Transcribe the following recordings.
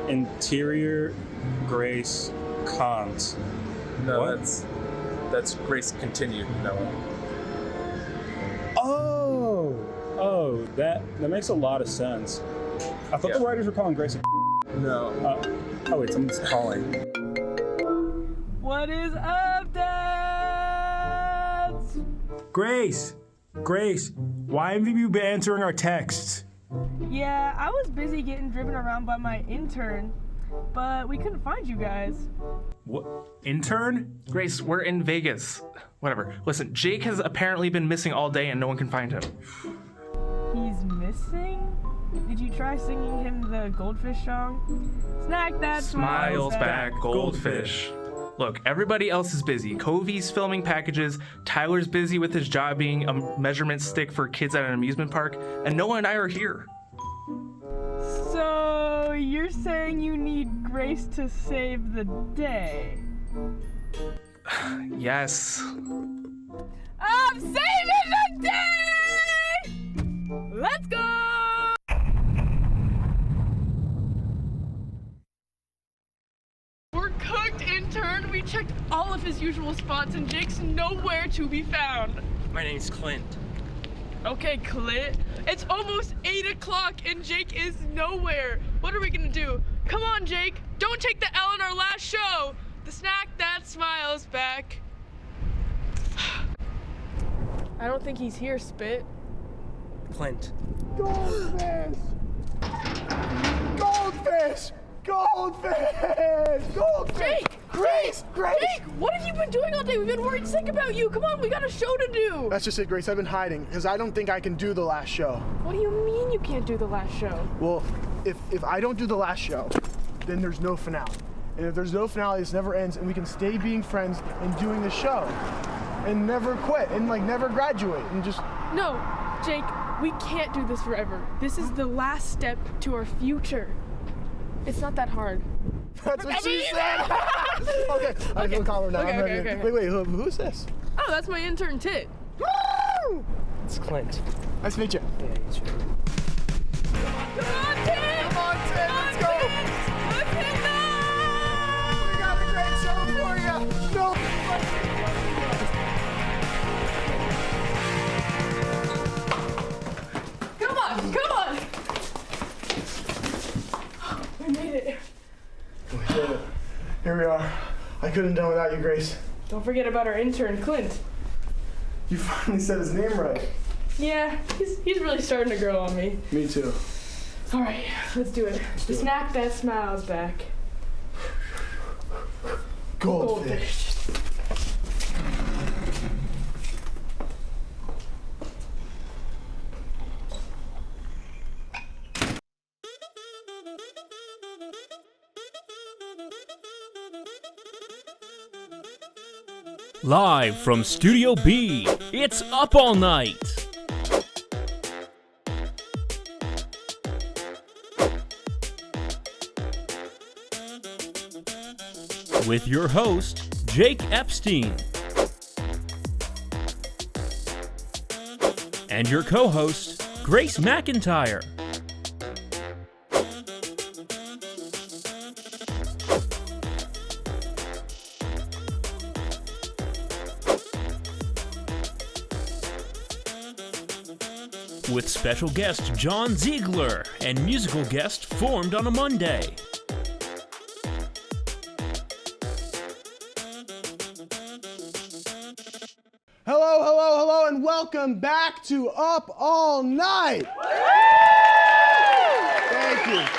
Interior Grace Cons. No, What? that's Grace continued, Noah. Oh, that makes a lot of sense. I thought the writers were calling Grace a No. oh wait, someone's calling. What is up, dads? Grace, why haven't you been answering our texts? Yeah, I was busy getting driven around by my intern, but we couldn't find you guys. What? Intern? Grace, we're in Vegas. Whatever. Listen, Jake has apparently been missing all day and no one can find him. He's missing? Did you try singing him the Goldfish song? Snack that Smiles back, goldfish. Look, everybody else is busy. Covey's filming packages, Tyler's busy with his job being a measurement stick for kids at an amusement park, and Noah and I are here. So, you're saying you need Grace to save the day? Yes. I'm saving the day! Let's go! We're cooked, intern. We checked all of his usual spots and Jake's nowhere to be found. My name's Clint. Okay, Clint. It's almost 8 o'clock and Jake is nowhere. What are we gonna do? Come on, Jake. Don't take the L in our last show. The snack that smiles back. I don't think he's here, Spit. Clint. Goldfish! Goldfish! Goldfish! Goldfish! Jake! Grace! Grace! Jake, what have you been doing all day? We've been worried sick about you. Come on, we got a show to do. That's just it, Grace. I've been hiding because I don't think I can do the last show. What do you mean you can't do the last show? Well, if I don't do the last show, then there's no finale. And if there's no finale, this never ends, and we can stay being friends and doing the show. And never quit, and like never graduate, and just... No, Jake, we can't do this forever. This is the last step to our future. It's not that hard. That's what she said! Okay, I feel calmer now. Okay, I'm ready. okay. Wait, who's this? Oh, that's my intern, Tit. Woo! It's Clint. Nice to meet you. Yeah, you too. Come on, Tit! Come on, Tit, let's go! Let's hit We got a great show for you! No! Come on! We made it. Here we are. I couldn't have done without you, Grace. Don't forget about our intern, Clint. You finally said his name right. Yeah, he's really starting to grow on me. Me too. All right, let's do it. The snack that smiles back. Goldfish. Live from Studio B, it's Up All Night. With your host, Jake Epstein. And your co-host, Grace McIntyre. With special guest John Ziegler and musical guest Formed on a Monday. Hello, and welcome back to Up All Night.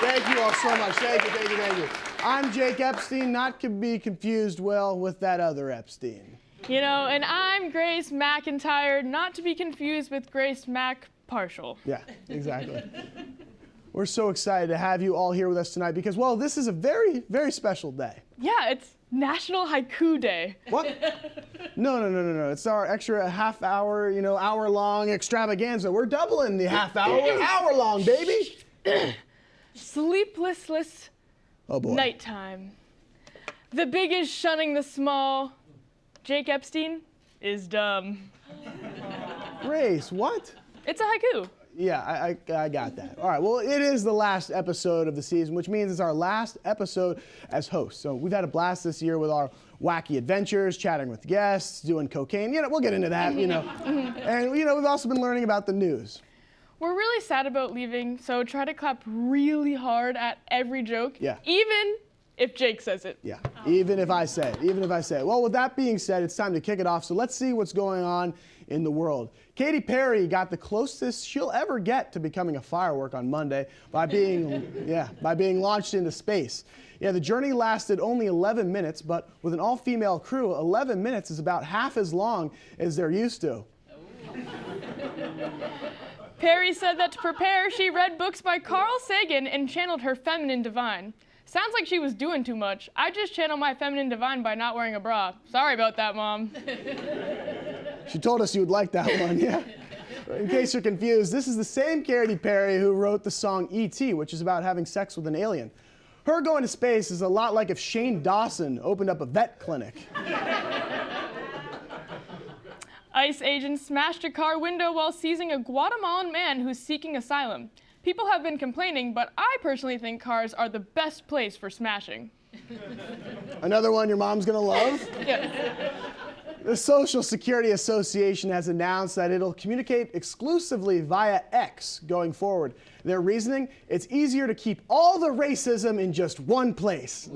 Thank you all so much. Thank you. I'm Jake Epstein, not to be confused, well, with that other Epstein. You know, and I'm Grace McIntyre, not to be confused with Grace Mac Partial. Yeah, exactly. We're so excited to have you all here with us tonight because, well, this is a very, very special day. Yeah, it's National Haiku Day. What? No. It's our extra half hour, hour-long extravaganza. We're doubling the half hour. We're hour-long, baby. Sleepless Oh, boy. nighttime. The big is shunning the small. Jake Epstein is dumb. Grace, what? It's a haiku. Yeah, I got that. All right, well, it is the last episode of the season, which means it's our last episode as hosts. So we've had a blast this year with our wacky adventures, chatting with guests, doing cocaine. We'll get into that, And, we've also been learning about the news. We're really sad about leaving, so try to clap really hard at every joke. Yeah. Even if Jake says it. Yeah, even if I say it. Well, with that being said, it's time to kick it off. So let's see what's going on in the world. Katy Perry got the closest she'll ever get to becoming a firework on Monday by being launched into space. Yeah, the journey lasted only 11 minutes, but with an all-female crew, 11 minutes is about half as long as they're used to. Perry said that to prepare, she read books by Carl Sagan and channeled her feminine divine. Sounds like she was doing too much. I just channel my feminine divine by not wearing a bra. Sorry about that, Mom. She told us you would like that one, yeah. In case you're confused, this is the same Katy Perry who wrote the song E.T., which is about having sex with an alien. Her going to space is a lot like if Shane Dawson opened up a vet clinic. ICE agents smashed a car window while seizing a Guatemalan man who's seeking asylum. People have been complaining, but I personally think cars are the best place for smashing. Another one your mom's gonna love? Yeah. The Social Security Association has announced that it'll communicate exclusively via X going forward. Their reasoning, it's easier to keep all the racism in just one place.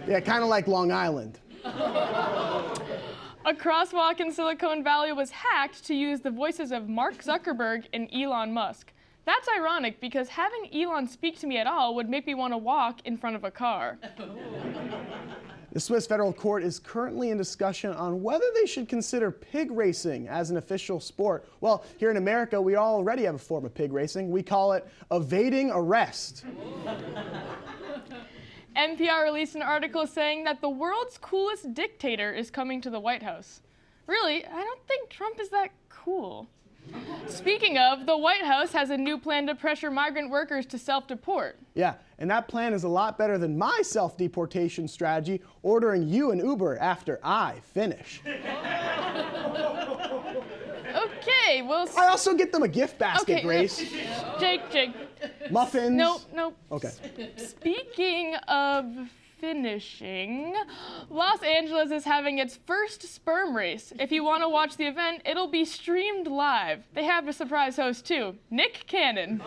Yeah, kind of like Long Island. A crosswalk in Silicon Valley was hacked to use the voices of Mark Zuckerberg and Elon Musk. That's ironic because having Elon speak to me at all would make me want to walk in front of a car. The Swiss federal court is currently in discussion on whether they should consider pig racing as an official sport. Well, here in America, we already have a form of pig racing. We call it evading arrest. NPR released an article saying that the world's coolest dictator is coming to the White House. Really, I don't think Trump is that cool. Speaking of, the White House has a new plan to pressure migrant workers to self-deport. Yeah, and that plan is a lot better than my self-deportation strategy, ordering you an Uber after I finish. Okay, well... I also get them a gift basket, okay, Grace. Jake. Muffins? Nope. Okay. Speaking of finishing, Los Angeles is having its first sperm race. If you want to watch the event, it'll be streamed live. They have a surprise host too, Nick Cannon.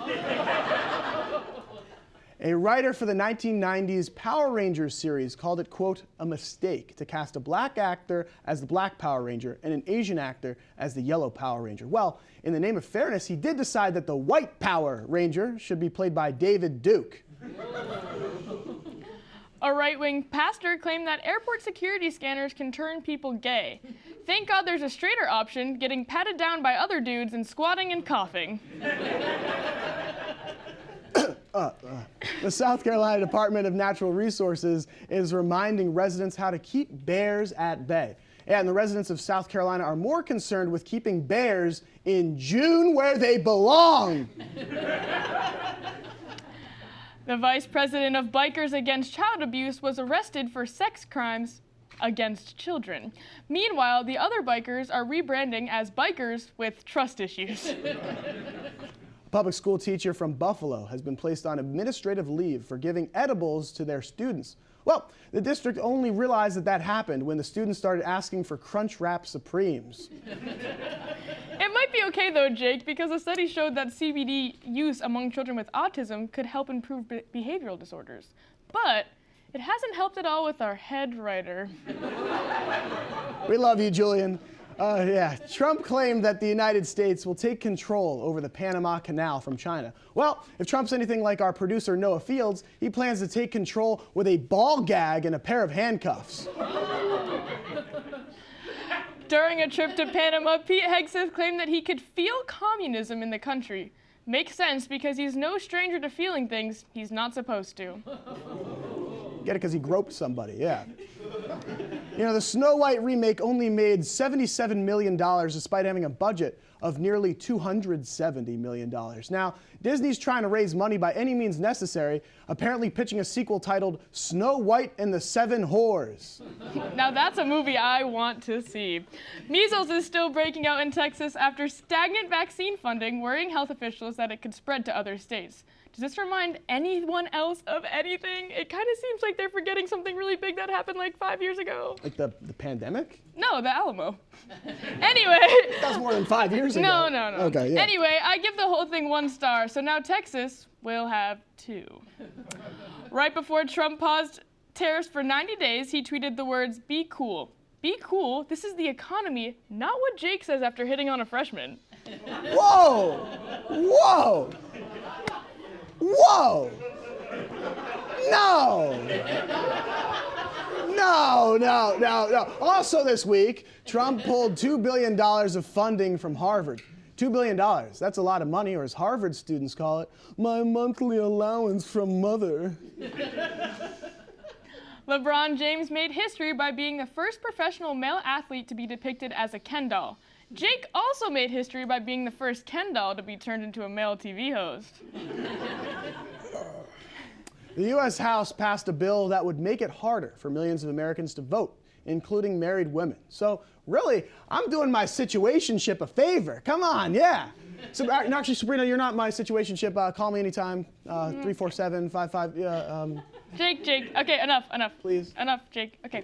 A writer for the 1990s Power Rangers series called it, quote, a mistake to cast a black actor as the Black Power Ranger and an Asian actor as the Yellow Power Ranger. Well, in the name of fairness, he did decide that the White Power Ranger should be played by David Duke. A right-wing pastor claimed that airport security scanners can turn people gay. Thank God there's a straighter option, getting patted down by other dudes and squatting and coughing. The South Carolina Department of Natural Resources is reminding residents how to keep bears at bay. And the residents of South Carolina are more concerned with keeping bears in June where they belong. The vice president of Bikers Against Child Abuse was arrested for sex crimes against children. Meanwhile, the other bikers are rebranding as bikers with trust issues. A public school teacher from Buffalo has been placed on administrative leave for giving edibles to their students. Well, the district only realized that happened when the students started asking for Crunchwrap Supremes. It might be okay though, Jake, because a study showed that CBD use among children with autism could help improve behavioral disorders. But it hasn't helped at all with our head writer. We love you, Julian. Trump claimed that the United States will take control over the Panama Canal from China. Well, if Trump's anything like our producer Noah Fields, he plans to take control with a ball gag and a pair of handcuffs. During a trip to Panama, Pete Hegseth claimed that he could feel communism in the country. Makes sense because he's no stranger to feeling things he's not supposed to. Get it because he groped somebody, yeah. You know, the Snow White remake only made $77 million despite having a budget of nearly $270 million. Now, Disney's trying to raise money by any means necessary, apparently pitching a sequel titled Snow White and the Seven Whores. Now that's a movie I want to see. Measles is still breaking out in Texas after stagnant vaccine funding, worrying health officials that it could spread to other states. Does this remind anyone else of anything? It kind of seems like they're forgetting something really big that happened like 5 years ago. Like the pandemic? No, the Alamo. Anyway. That was more than 5 years ago. No. Okay, yeah. Anyway, I give the whole thing 1 star, so now Texas will have 2. Right before Trump paused tariffs for 90 days, he tweeted the words, "Be cool. Be cool. This is the economy, not what Jake says after hitting on a freshman." Whoa! Whoa! Whoa! No. Also this week, Trump pulled $2 billion of funding from Harvard. $2 billion. That's a lot of money, or as Harvard students call it, my monthly allowance from mother. LeBron James made history by being the first professional male athlete to be depicted as a Ken doll. Jake also made history by being the first Ken doll to be turned into a male TV host. The U.S. House passed a bill that would make it harder for millions of Americans to vote, including married women. So really, I'm doing my situationship a favor. Come on, yeah. So actually, Sabrina, you're not my situationship. Call me anytime. 347-55. Jake. Okay, enough. Please. Enough, Jake. Okay.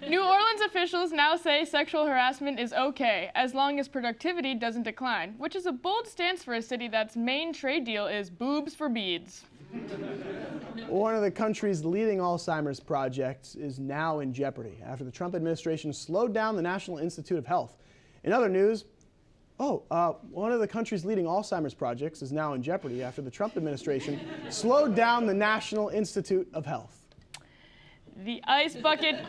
New Orleans officials now say sexual harassment is okay, as long as productivity doesn't decline, which is a bold stance for a city that's main trade deal is boobs for beads. One of the country's leading Alzheimer's projects is now in jeopardy after the Trump administration slowed down the National Institute of Health. In other news, one of the country's leading Alzheimer's projects is now in jeopardy after the Trump administration slowed down the National Institute of Health. The ice bucket...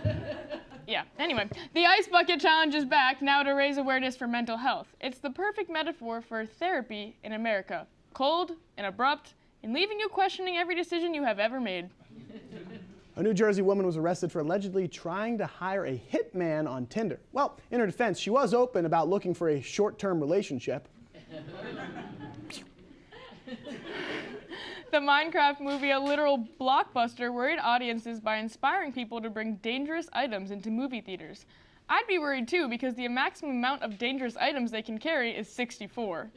Anyway, the ice bucket challenge is back now to raise awareness for mental health. It's the perfect metaphor for therapy in America. Cold and abrupt, and leaving you questioning every decision you have ever made. A New Jersey woman was arrested for allegedly trying to hire a hitman on Tinder. Well, in her defense, she was open about looking for a short-term relationship. The Minecraft movie, a literal blockbuster, worried audiences by inspiring people to bring dangerous items into movie theaters. I'd be worried too, because the maximum amount of dangerous items they can carry is 64.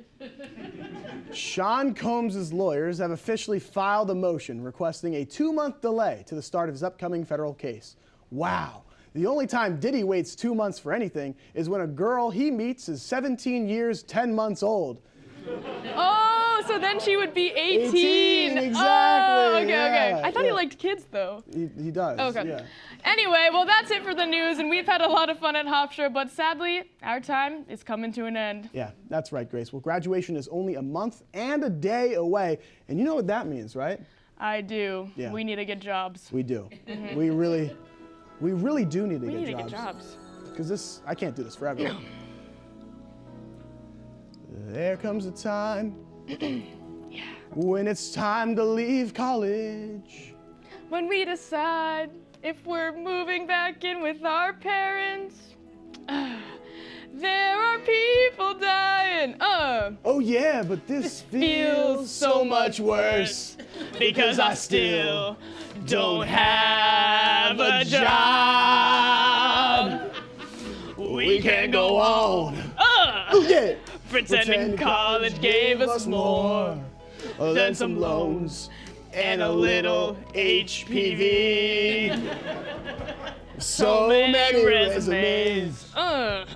Sean Combs' lawyers have officially filed a motion requesting a 2-month delay to the start of his upcoming federal case. Wow. The only time Diddy waits 2 months for anything is when a girl he meets is 17 years, 10 months old. Oh, so then she would be 18. 18, exactly. Oh, okay. Yeah, I thought he liked kids, though. He does. Okay. Yeah. Anyway, well, that's it for the news, and we've had a lot of fun at Hofstra, but sadly, our time is coming to an end. Yeah, that's right, Grace. Well, graduation is only a month and a day away, and you know what that means, right? I do. Yeah. We need to get jobs. We do. We really do need to We get need jobs. to get jobs. Because I can't do this forever. There comes a time when it's time to leave college. When we decide if we're moving back in with our parents, there are people dying. Oh yeah, but this feels so much worse because I still don't have a job. We can't go on. Oh yeah. Pretending college gave us more than some loans and a little HPV. So many resumes, but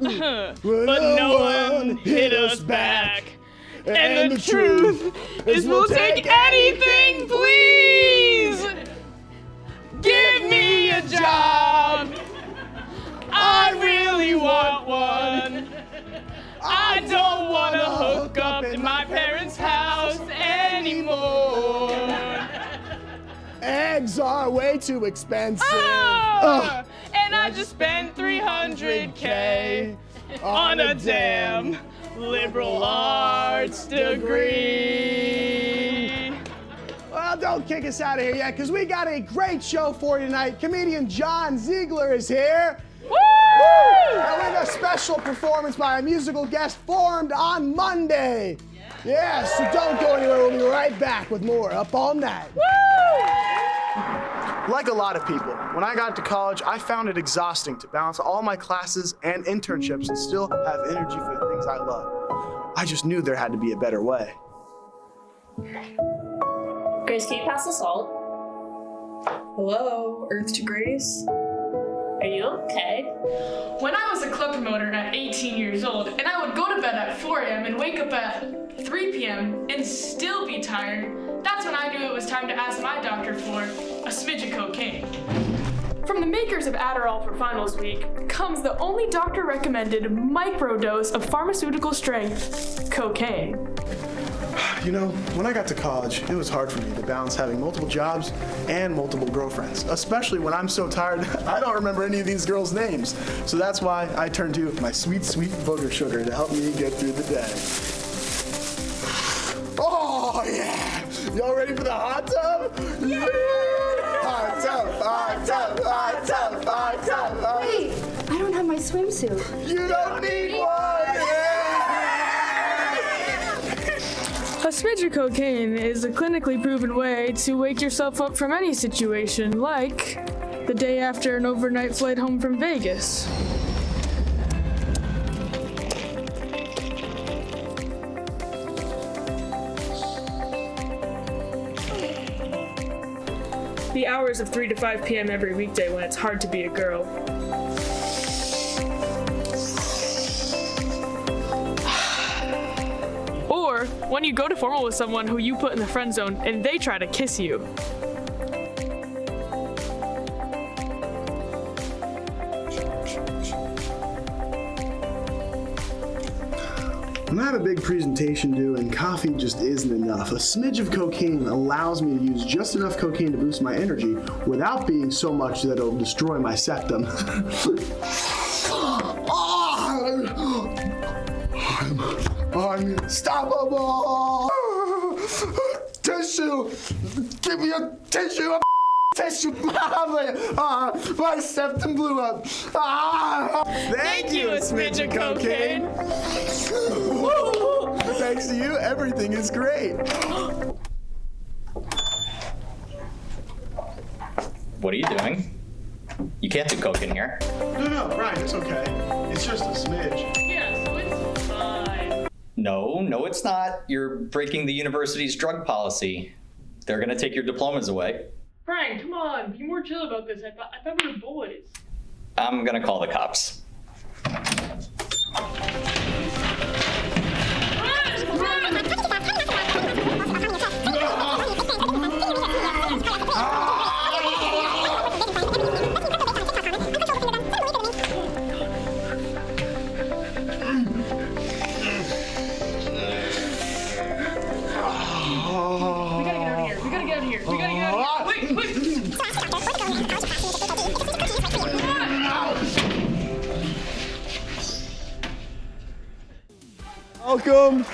no one hit us back. And the truth is we'll take anything, please. Give me a job. I really want one. I don't want to hook up in my parents' house anymore. Eggs are way too expensive. And I just spent $300K on a damn liberal arts degree. Well, don't kick us out of here yet, because we got a great show for you tonight. Comedian John Ziegler is here. And we have a special performance by a musical guest formed on Monday. Yeah, so don't go anywhere. We'll be right back with more Up All Night. Like a lot of people, when I got to college, I found it exhausting to balance all my classes and internships and still have energy for the things I love. I just knew there had to be a better way. Grace, can you pass the salt? Hello, Earth to Grace. Are you okay? When I was a club promoter at 18 years old, and I would go to bed at 4 a.m. and wake up at 3 p.m. and still be tired, that's when I knew it was time to ask my doctor for a smidge of cocaine. From the makers of Adderall for finals week comes the only doctor-recommended microdose of pharmaceutical strength cocaine. You know, when I got to college, it was hard for me to balance having multiple jobs and multiple girlfriends, especially when I'm so tired I don't remember any of these girls' names. So that's why I turned to my sweet, sweet booger sugar to help me get through the day. Oh, yeah! Y'all ready for the hot tub? Yeah! Hot tub, hot tub, hot tub, hot tub. Wait, I don't have my swimsuit. You don't need one! Yeah! A smidge of cocaine is a clinically proven way to wake yourself up from any situation, like the day after an overnight flight home from Vegas. The hours of 3 to 5 p.m. every weekday when it's hard to be a girl. Or when you go to formal with someone who you put in the friend zone and they try to kiss you. When I have a big presentation due and coffee just isn't enough, a smidge of cocaine allows me to use just enough cocaine to boost my energy without being so much that it'll destroy my septum. I'm unstoppable! Tissue! Give me a tissue! Tissue! My septum blew up! Thank you, a smidge of cocaine! Thanks to you, everything is great! What are you doing? You can't do coke in here. No, Brian, it's okay. It's just a smidge. Yeah, so it's fine. No, it's not. You're breaking the university's drug policy. They're gonna take your diplomas away. Brian, come on, be more chill about this. I thought we were boys. I'm gonna call the cops. Welcome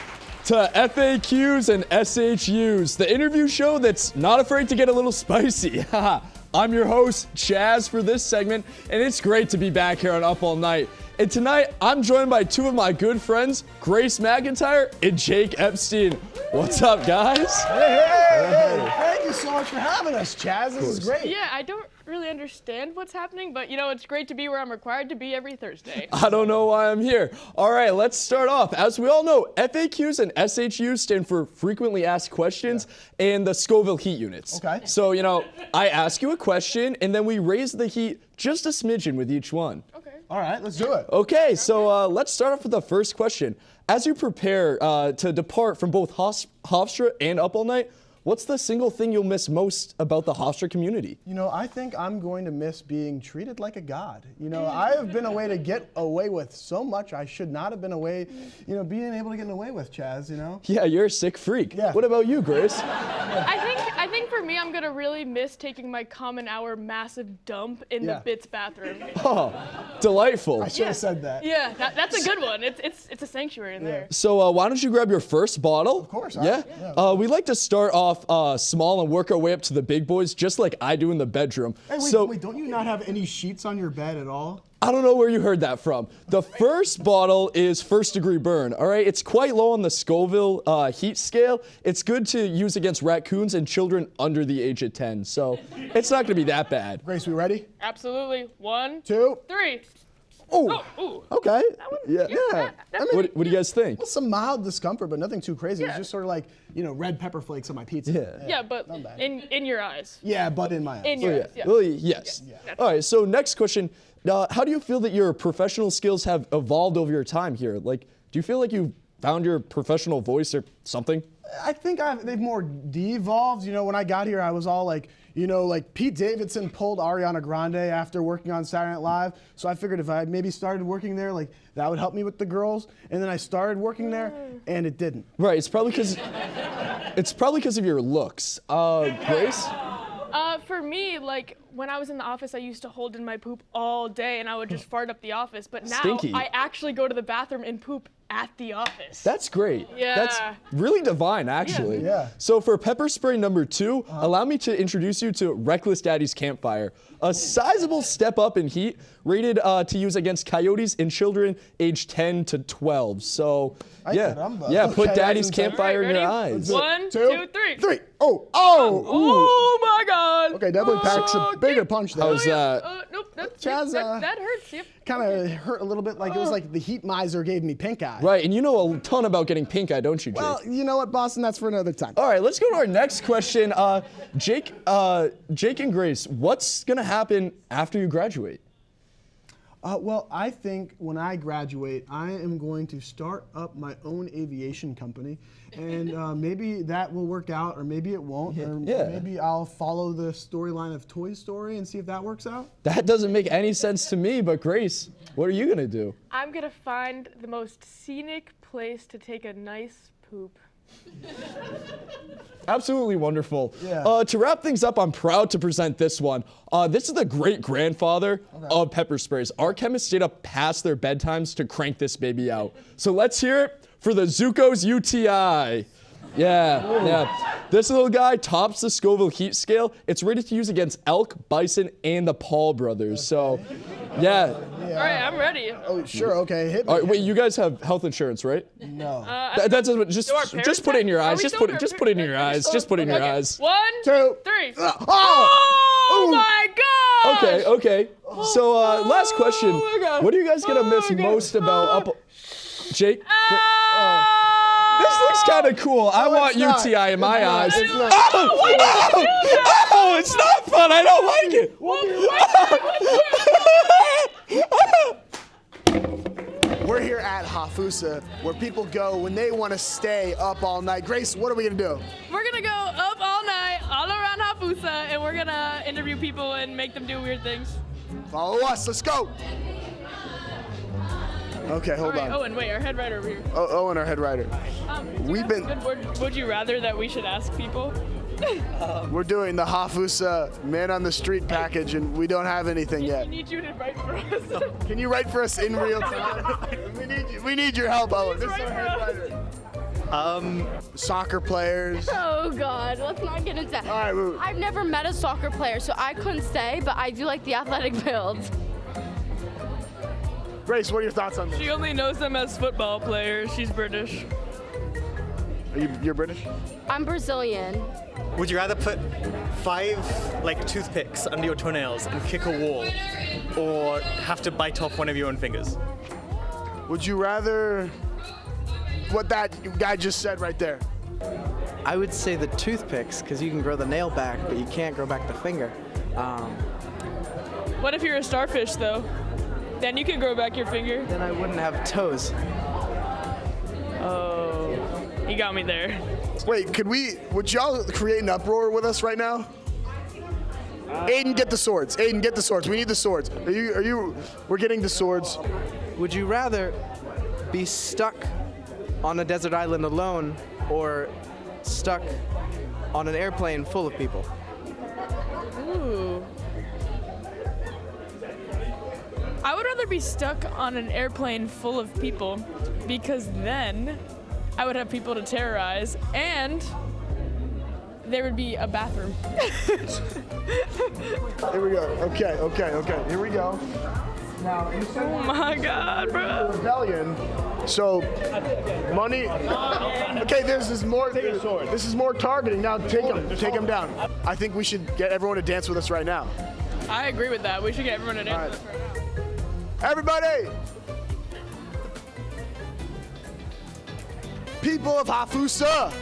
to FAQs and SHUs, the interview show that's not afraid to get a little spicy. I'm your host, Chaz, for this segment, and it's great to be back here on Up All Night. And tonight, I'm joined by two of my good friends, Grace McIntyre and Jake Epstein. What's up, guys? Hey, thank you so much for having us, Chaz. This is great. Yeah, I don't really understand what's happening, but it's great to be where I'm required to be every Thursday. I don't know why I'm here. All right, let's start off. As we all know, FAQs and SHUs stand for frequently asked questions and the Scoville heat units. Okay. So, I ask you a question and then we raise the heat just a smidgen with each one. Okay. All right, let's do it. Okay, so let's start off with the first question. As you prepare to depart from both Hofstra and Up All Night, what's the single thing you'll miss most about the Hofstra community? I think I'm going to miss being treated like a god. I have been a way to get away with so much I should not have been away, being able to get away with, Chaz, Yeah, you're a sick freak. Yeah. What about you, Grace? I think for me, I'm gonna really miss taking my common hour massive dump in the Bits bathroom. Oh, delightful. I should have said that. Yeah, that's a good one. It's a sanctuary in there. So why don't you grab your first bottle? Of course. Yeah. We'd like to start off off small and work our way up to the big boys, just like I do in the bedroom. Hey, so, wait, don't you not have any sheets on your bed at all? I don't know where you heard that from. The first bottle is first degree burn, all right? It's quite low on the Scoville heat scale. It's good to use against raccoons and children under the age of 10, so it's not gonna be that bad. Grace, we ready? Absolutely. 1, 2, 3. Oh, ooh. Okay. Yeah. I mean, What do you guys think? well, some mild discomfort, but nothing too crazy. It's just sort of like, red pepper flakes on my pizza. Yeah, but in your eyes. Yeah, but in my eyes. In your eyes, yeah. Well, yes. All right, so next question. How do you feel that your professional skills have evolved over your time here? Like, do you feel like you found your professional voice or something? I think they've more devolved. When I got here, I was all like, like Pete Davidson pulled Ariana Grande after working on Saturday Night Live. So I figured if I maybe started working there, like that would help me with the girls. And then I started working there, and it didn't. Right. It's probably because of your looks. Grace? For me, like when I was in the office, I used to hold in my poop all day, and I would just fart up the office. But now Stinky. I actually go to the bathroom and poop at the office. That's great. Yeah. That's really divine, actually. Yeah. So for pepper spray number 2, allow me to introduce you to Reckless Daddy's Campfire, a sizable step up in heat, rated to use against coyotes in children aged 10 to 12. So, put Daddy's Campfire in your eyes. 1, 2, 3. 3. Oh! Oh my God! Okay, definitely packs a bigger punch there. How's that? Nope, Chaz, that hurts. Yep. Kind of hurt a little bit, like it was like the heat miser gave me pink eye. Right, and you know a ton about getting pink eye, don't you, Jake? Well, you know what, Boston, that's for another time. All right, let's go to our next question. Jake and Grace, what's gonna happen after you graduate? Well, I think when I graduate, I am going to start up my own aviation company, and maybe that will work out, or maybe it won't, or maybe I'll follow the storyline of Toy Story and see if that works out. That doesn't make any sense to me, but Grace, what are you gonna do? I'm gonna find the most scenic place to take a nice poop. Absolutely wonderful. Yeah. To wrap things up, I'm proud to present this one. This is the great-grandfather of pepper sprays. Our chemists stayed up past their bedtimes to crank this baby out. So let's hear it for the Zuco's UTI. Yeah. This little guy tops the Scoville heat scale. It's rated to use against elk, bison, and the Paul brothers. So, yeah. All right, I'm ready. Oh, sure, okay, hit me. All right, wait, you guys have health insurance, right? No. That doesn't, just put it in your eyes. Just put it in your eyes. Just put it in your eyes. 1, 2, 3. Oh! My God! Okay. So, last question. What are you guys gonna miss most about Jake? This looks kind of cool. I want UTI in my eyes. Oh, it's not fun. I don't like it. We're here at Hafusa, where people go when they want to stay up all night. Grace, what are we gonna do? We're gonna go up all night, all around Hafusa, and we're gonna interview people and make them do weird things. Follow us. Let's go. Okay, hold on. Owen, wait, our head writer over here. Owen, our head writer. We've been. Would you rather that we should ask people? We're doing the Hafusa Man on the Street package, and we don't have anything yet. We need you to write for us. Can you write for us in real time? We need your help, Owen. This is our head writer. Soccer players. Oh God, let's not get into that. All right, I've never met a soccer player, so I couldn't say, but I do like the athletic build. Grace, what are your thoughts on this? She only knows them as football players. She's British. You're British? I'm Brazilian. Would you rather put 5 toothpicks under your toenails and kick a wall, or have to bite off one of your own fingers? Would you rather what that guy just said right there? I would say the toothpicks, because you can grow the nail back, but you can't grow back the finger. What if you're a starfish, though? Then you can grow back your finger. Then I wouldn't have toes. Oh, you got me there. Wait, would y'all create an uproar with us right now? Aiden, get the swords. Aiden, get the swords. We need the swords. We're getting the swords. Would you rather be stuck on a desert island alone, or stuck on an airplane full of people? Ooh. I would rather be stuck on an airplane full of people, because then I would have people to terrorize, and there would be a bathroom. Here we go. Okay. Here we go. Now, you said oh my God, bro. Rebellion. So, money. Okay, this is more. This is more targeting. Now, take him down. I think we should get everyone to dance with us right now. I agree with that. We should get everyone to dance with us right now. Everybody! People of Hafusa,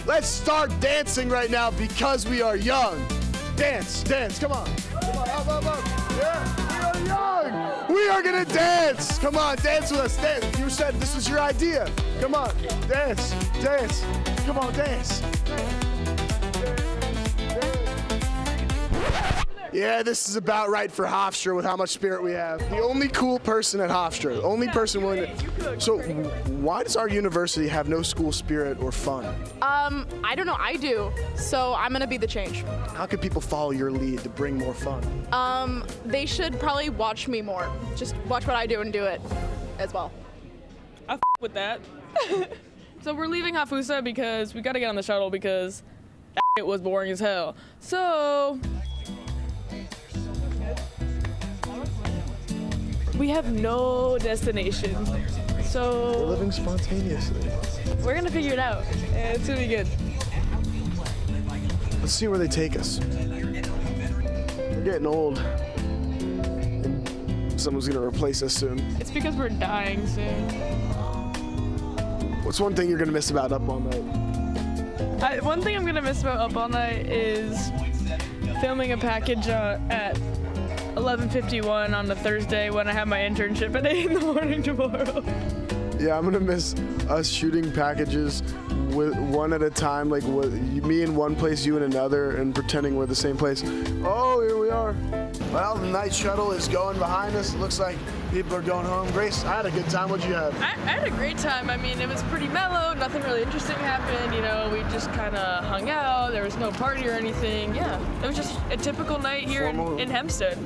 let's start dancing right now because we are young. Dance, come on. Up. Yeah, we are young. We are gonna dance. Come on, dance with us. Dance. You said this was your idea. Come on, dance. Come on, dance. Yeah, this is about right for Hofstra with how much spirit we have. The only cool person at Hofstra, the only person willing to. So, why does our university have no school spirit or fun? I don't know. I do. So I'm gonna be the change. How can people follow your lead to bring more fun? They should probably watch me more. Just watch what I do and do it as well. I with that. So we're leaving Hafusa because we gotta get on the shuttle because it was boring as hell. So. We have no destination, so we're living spontaneously. We're gonna figure it out. It's gonna be good. Let's see where they take us. We're getting old, and someone's gonna replace us soon. It's because we're dying soon. What's one thing you're gonna miss about Up All Night? One thing I'm gonna miss about Up All Night is filming a package at 11:51 on a Thursday when I have my internship at 8 in the morning tomorrow. Yeah, I'm gonna miss us shooting packages with one at a time, like me in one place, you in another, and pretending we're the same place. Oh, here we are. Well, the night shuttle is going behind us. It looks like people are going home. Grace, I had a good time. What'd you have? I had a great time. I mean, it was pretty mellow. Nothing really interesting happened. You know, we just kind of hung out. There was no party or anything. Yeah, it was just a typical night here in Hempstead.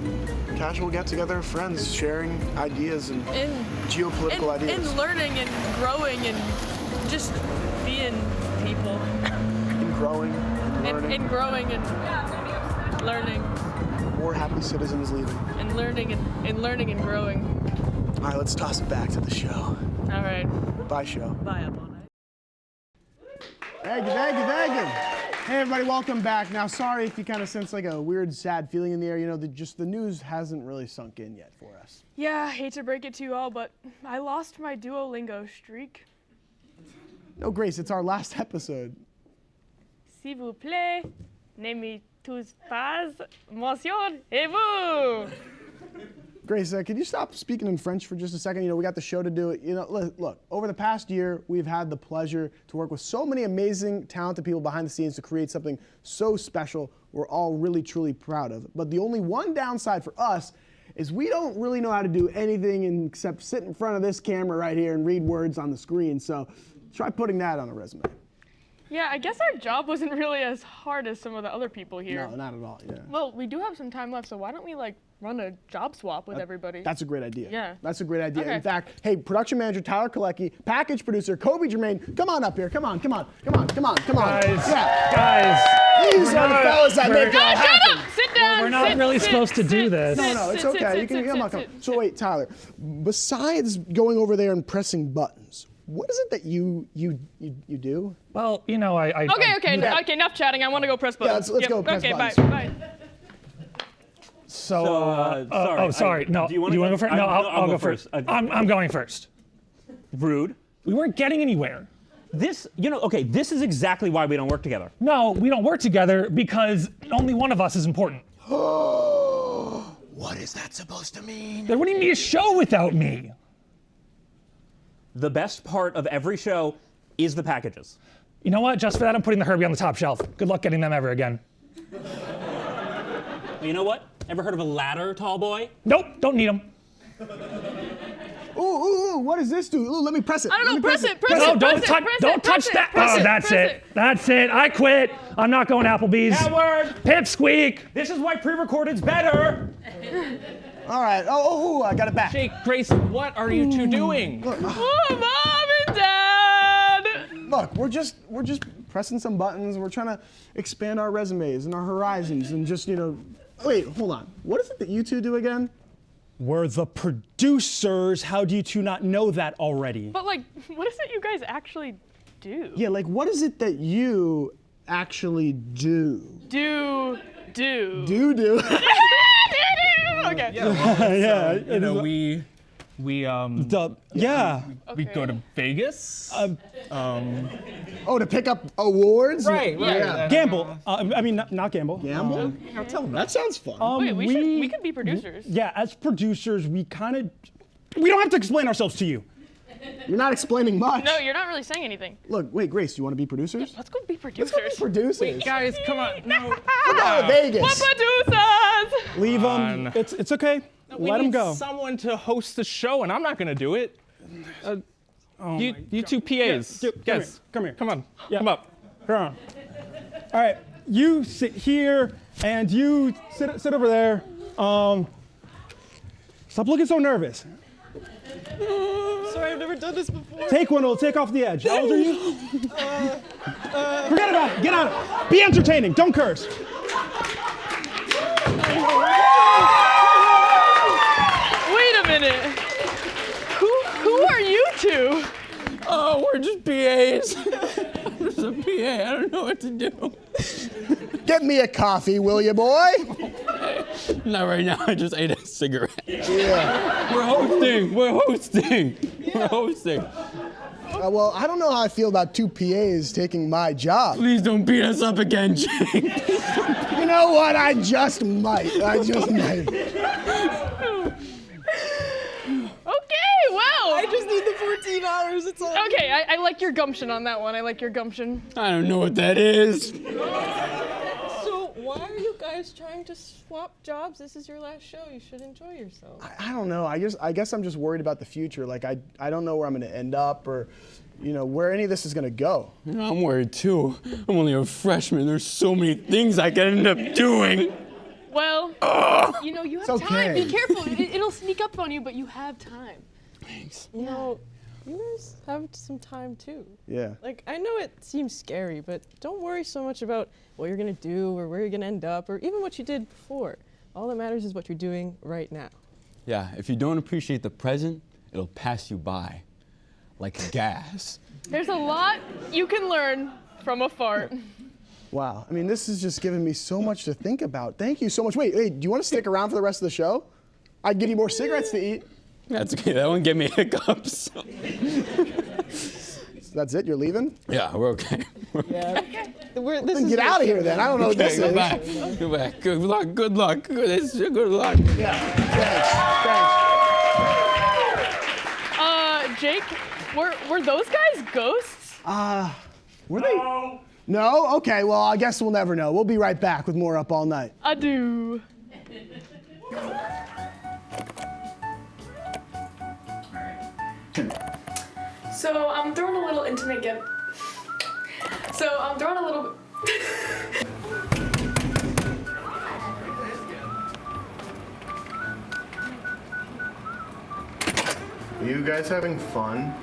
Casual get-together of friends, sharing ideas and geopolitical ideas. And learning and growing and just being people. And growing and learning. And growing and learning. More happy citizens leaving. And learning and growing. All right, let's toss it back to the show. All right. Bye, show. Bye, Up All Night. Thank you. Hey, everybody, welcome back. Now, sorry if you kind of sense like a weird, sad feeling in the air. You know, the news hasn't really sunk in yet for us. Yeah, I hate to break it to you all, but I lost my Duolingo streak. No, Grace, it's our last episode. S'il vous plaît, n'aimez tous pas, monsieur et vous. Grace, can you stop speaking in French for just a second? You know, we got the show to do. You know, look, over the past year, we've had the pleasure to work with so many amazing, talented people behind the scenes to create something so special we're all really, truly proud of. But the only one downside for us is we don't really know how to do anything except sit in front of this camera right here and read words on the screen. So try putting that on a resume. Yeah, I guess our job wasn't really as hard as some of the other people here. No, not at all, yeah. Well, we do have some time left, so why don't we, like, run a job swap with everybody? That's a great idea. Yeah. That's a great idea. Okay. In fact, hey, production manager Tyler Kalecki, package producer Kobe Germain, come on up here. Come on. Guys, Yeah. These are the fellas that make it all happen. Shut up! Sit down! We're not really supposed to do this. No, it's okay. You can come on. So wait, Tyler, besides going over there and pressing buttons, what is it that you do? Well, you know, I Okay, enough chatting. I want to go press buttons. Yeah, let's go press buttons. Okay, bye. Sorry. No, do you want to go first? No, I'll go first. I'm going first. Rude. We weren't getting anywhere. This is exactly why we don't work together. No, we don't work together because only one of us is important. What is that supposed to mean? There wouldn't be a show without me. The best part of every show is the packages. You know what? Just for that, I'm putting the Herbie on the top shelf. Good luck getting them ever again. You know what? Ever heard of a ladder, tall boy? Nope, don't need them. Ooh, what does this do? Ooh, let me press it. I don't know, press it. No, don't touch that. Oh, that's it. That's it. I quit. I'm not going Applebee's. Howard! Pipsqueak! This is why pre-recorded's better. All right. I got it back. Jake, Grace, what are you two doing? Look, Oh, Mom and Dad! Look, we're just pressing some buttons. We're trying to expand our resumes and our horizons and just, you know, wait, hold on. What is it that you two do again? We're the producers. How do you two not know that already? But like, what is it you guys actually do? Yeah, like what is it that you actually do? Do. Okay. Yeah, you know, we go to Vegas. Oh, to pick up awards? Right. Yeah. Gamble. I mean, not gamble. Gamble? Tell them that sounds fun. Wait, we could be producers. Yeah, as producers, we don't have to explain ourselves to you. You're not explaining much. No, you're not really saying anything. Look, wait, Grace, do you want to be producers? Yeah, let's go be producers. Let's go be producers. Wait, guys, come on. No. We're going to Vegas. We're producers. Leave them. It's okay. Let them go. Someone to host the show, and I'm not gonna do it. You two PAs. Come here. Come on. Yeah. Come up. Come on. All right, you sit here, and you sit over there. Stop looking so nervous. Sorry, I've never done this before. Take one, it'll take off the edge. How old are you? Forget about it. Get out. Be entertaining. Don't curse. Wait a minute. Who are you two? Oh, we're just PAs. I'm just a PA. I don't know what to do. Get me a coffee, will you, boy? Not right now. I just ate a cigarette. Yeah. We're hosting. Well, I don't know how I feel about two PAs taking my job. Please don't beat us up again, Jake. You know what? I just might. Okay, well. I just need the 14 hours. It's all. Okay, I like your gumption on that one. I like your gumption. I don't know what that is. So why are you guys trying to swap jobs? This is your last show. You should enjoy yourself. I don't know. I guess I'm just worried about the future. Like I don't know where I'm going to end up or, you know, where any of this is going to go. You know, I'm worried too. I'm only a freshman. There's so many things I can end up doing. Well, you know, you have time. Be careful. It'll sneak up on you, but you have time. Thanks. You know, you guys have some time too. Yeah. Like, I know it seems scary, but don't worry so much about what you're gonna do or where you're gonna end up or even what you did before. All that matters is what you're doing right now. Yeah, if you don't appreciate the present, it'll pass you by. Like gas. There's a lot you can learn from a fart. Wow. I mean, this is just giving me so much to think about. Thank you so much. Wait, do you want to stick around for the rest of the show? I'd give you more cigarettes to eat. That's okay. That won't give me hiccups. That's it? You're leaving? Yeah, we're okay. Yeah. Then get out of here then. I don't know what this is. Go back. Go back. Good luck. Good luck. Good luck. Yeah. Thanks. Jake, were those guys ghosts? Were they? No? Okay, well, I guess we'll never know. We'll be right back with more Up All Night. Adieu. So I'm throwing a little intimate gift. Are you guys having fun?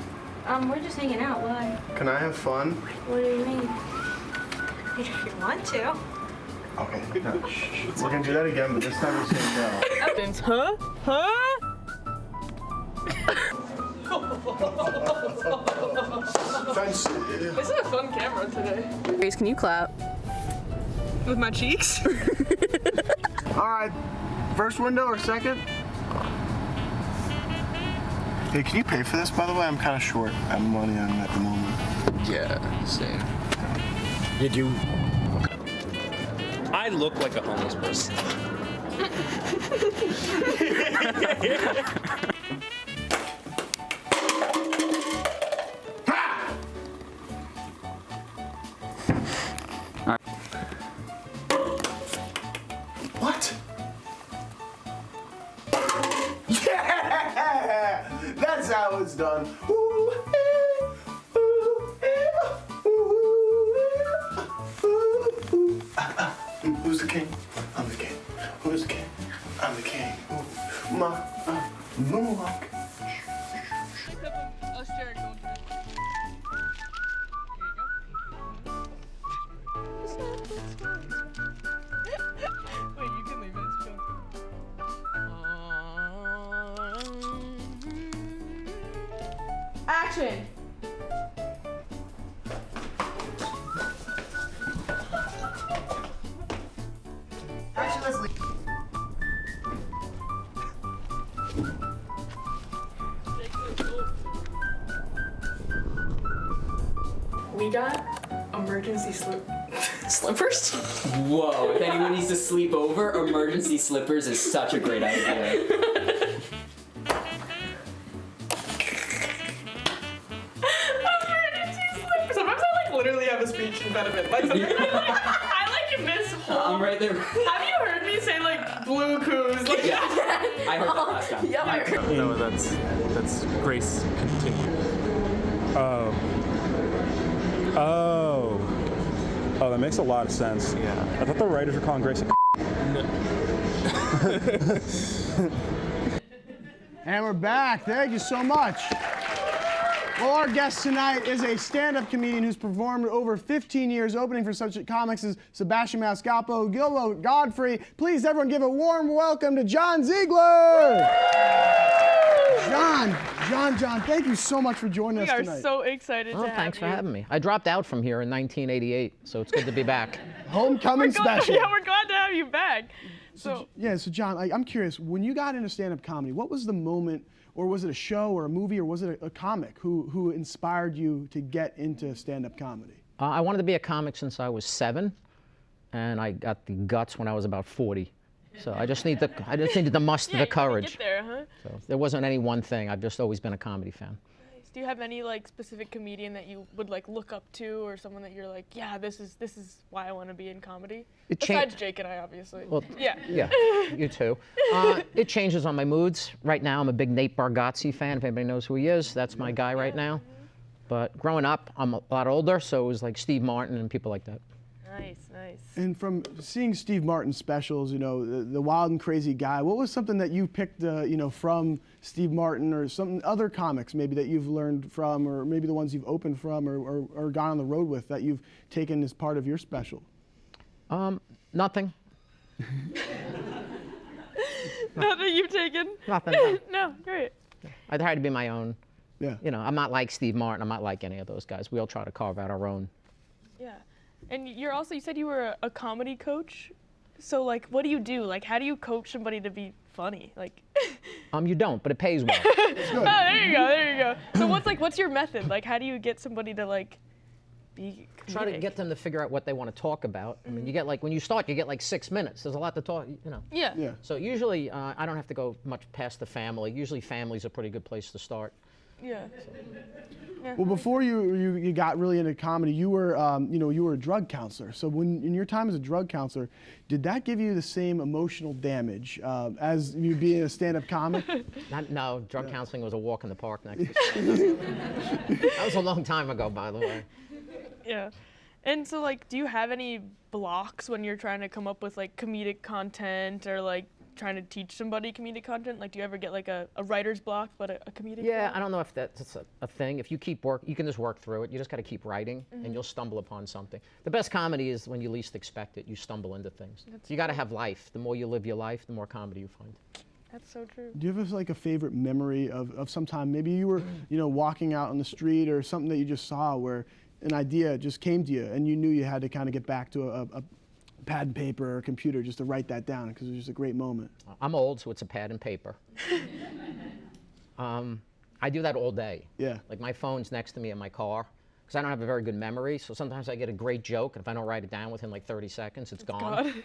We're just hanging out. Why? Can I have fun? What do you mean? If you want to. Okay, no, we're gonna do that again, but this time we're saying no. This is a fun camera today. Grace, can you clap? With my cheeks? All right, first window or second? Hey, can you pay for this, by the way? I'm kind of short on money on at the moment. Yeah, same. Did you? I look like a homeless person. What? Yeah! That's how it's done. Ooh, eh, ooh, eh, ooh, eh, ooh, ooh. Who's the king? I'm the king. Who's the king? I'm the king. Ooh, moonwalk. Action! Action, Leslie. We got emergency slippers. Whoa, if anyone needs to sleep over, emergency slippers is such a great idea. Emergency slippers. Sometimes I like literally have a speech impediment. Like sometimes I like miss whole. I'm right there. Have you heard me say like blue coos? Like Yeah, I heard that last time. Yeah, I heard. No, that's Grace continued. Oh, that makes a lot of sense. Yeah. I thought the writers were calling Grace a And we're back. Thank you so much. Well, our guest tonight is a stand-up comedian who's performed over 15 years, opening for such comics as Sebastian Maniscalco, Gilbert Godfrey. Please, everyone, give a warm welcome to John Ziegler. John, thank you so much for joining us We are tonight. so excited Oh, to have thanks you. for having me. I dropped out from here in 1988, so it's good to be back. Homecoming special. Yeah, we're glad to have you back. So So John, I'm curious, when you got into stand-up comedy, what was the moment, or was it a show or a movie, or was it a comic who inspired you to get into stand-up comedy? I wanted to be a comic since I was 7, and I got the guts when I was about 40. So I just needed to muster the courage. Get there, huh? So there wasn't any one thing. I've just always been a comedy fan. Nice. Do you have any like specific comedian that you would like look up to, or someone that you're like, yeah, this is why I want to be in comedy? Besides Jake and I, obviously. Well, yeah. Yeah, you too. It changes on my moods. Right now, I'm a big Nate Bargatze fan. If anybody knows who he is, that's my guy right now. But growing up, I'm a lot older, so it was like Steve Martin and people like that. Nice. And from seeing Steve Martin specials, the Wild and Crazy Guy, what was something that you picked, from Steve Martin, or some other comics maybe that you've learned from, or maybe the ones you've opened from, or gone on the road with that you've taken as part of your special? Nothing. Nothing you've taken? Nothing. No. No, great. I try to be my own. Yeah. I'm not like Steve Martin. I'm not like any of those guys. We all try to carve out our own. Yeah. And you said you were a comedy coach. So like, what do you do? Like, how do you coach somebody to be funny? Like. You don't, but it pays well. Oh, there you go. So what's your method? Like, how do you get somebody to like be comedic? Try to get them to figure out what they want to talk about. I mean, you get like, when you start, you get like 6 minutes. There's a lot to talk, Yeah. So usually, I don't have to go much past the family. Usually family's a pretty good place to start. Yeah. Well, before you got really into comedy, you were you were a drug counselor. So in your time as a drug counselor, did that give you the same emotional damage as you being a stand-up comic? No, drug counseling was a walk in the park next to That was a long time ago, by the way. Yeah. And so like, do you have any blocks when you're trying to come up with like comedic content, or like trying to teach somebody comedic content? Like, do you ever get like a writer's block, but a comedic Yeah, block? I don't know if that's a thing. If you keep you can just work through it. You just got to keep writing, and you'll stumble upon something. The best comedy is when you least expect it. You stumble into things. You got to have life. The more you live your life, the more comedy you find. That's so true. Do you have like a favorite memory of some time? Maybe you were walking out on the street, or something that you just saw where an idea just came to you, and you knew you had to kind of get back to a pad and paper or a computer just to write that down, because it was just a great moment. I'm old, so it's a pad and paper. I do that all day. Yeah. Like, my phone's next to me in my car, because I don't have a very good memory, so sometimes I get a great joke, and if I don't write it down within like 30 seconds, it's gone.